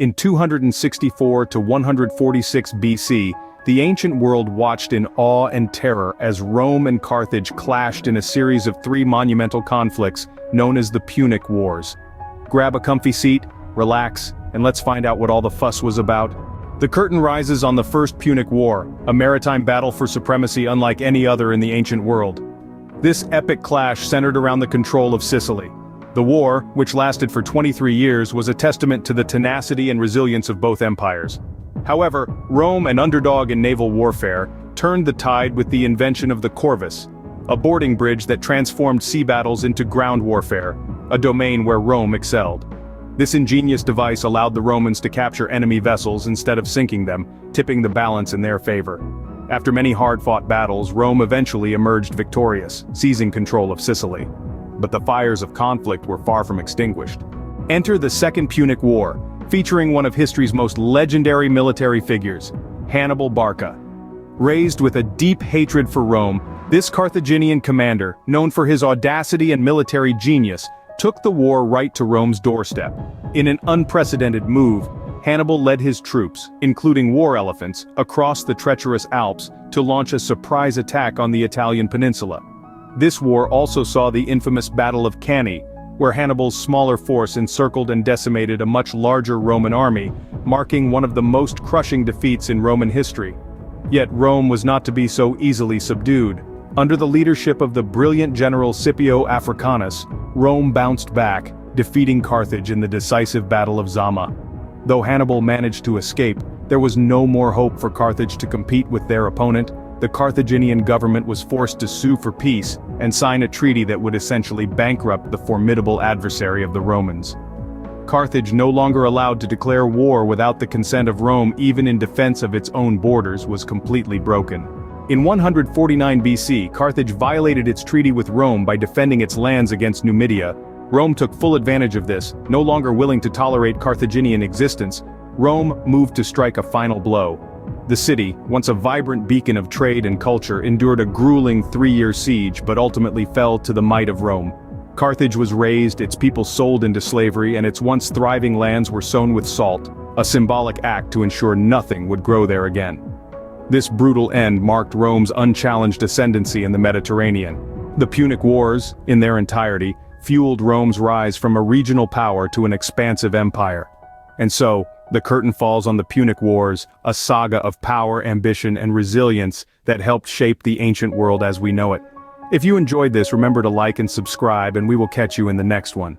In 264 to 146 BC, the ancient world watched in awe and terror as Rome and Carthage clashed in a series of three monumental conflicts known as the Punic Wars. Grab a comfy seat, relax, and let's find out what all the fuss was about. The curtain rises on the First Punic War, a maritime battle for supremacy unlike any other in the ancient world. This epic clash centered around the control of Sicily. The war, which lasted for 23 years, was a testament to the tenacity and resilience of both empires. However, Rome, an underdog in naval warfare, turned the tide with the invention of the corvus, a boarding bridge that transformed sea battles into ground warfare, a domain where Rome excelled. This ingenious device allowed the Romans to capture enemy vessels instead of sinking them, tipping the balance in their favor. After many hard-fought battles, Rome eventually emerged victorious, seizing control of Sicily. But the fires of conflict were far from extinguished. Enter the Second Punic War, featuring one of history's most legendary military figures, Hannibal Barca. Raised with a deep hatred for Rome, this Carthaginian commander, known for his audacity and military genius, took the war right to Rome's doorstep. In an unprecedented move, Hannibal led his troops, including war elephants, across the treacherous Alps to launch a surprise attack on the Italian peninsula. This war also saw the infamous Battle of Cannae, where Hannibal's smaller force encircled and decimated a much larger Roman army, marking one of the most crushing defeats in Roman history. Yet Rome was not to be so easily subdued. Under the leadership of the brilliant general Scipio Africanus, Rome bounced back, defeating Carthage in the decisive Battle of Zama. Though Hannibal managed to escape, there was no more hope for Carthage to compete with their opponent. The Carthaginian government was forced to sue for peace and sign a treaty that would essentially bankrupt the formidable adversary of the Romans. Carthage, no longer allowed to declare war without the consent of Rome even in defense of its own borders, was completely broken. In 149 BC, Carthage violated its treaty with Rome by defending its lands against Numidia. Rome took full advantage of this, no longer willing to tolerate Carthaginian existence. Rome moved to strike a final blow. The city, once a vibrant beacon of trade and culture, endured a grueling 3-year siege but ultimately fell to the might of Rome. Carthage was razed, its people sold into slavery, and its once thriving lands were sown with salt, a symbolic act to ensure nothing would grow there again. This brutal end marked Rome's unchallenged ascendancy in the Mediterranean. The Punic Wars, in their entirety, fueled Rome's rise from a regional power to an expansive empire. And so, the curtain falls on the Punic Wars, a saga of power, ambition, and resilience that helped shape the ancient world as we know it. If you enjoyed this, remember to like and subscribe, and we will catch you in the next one.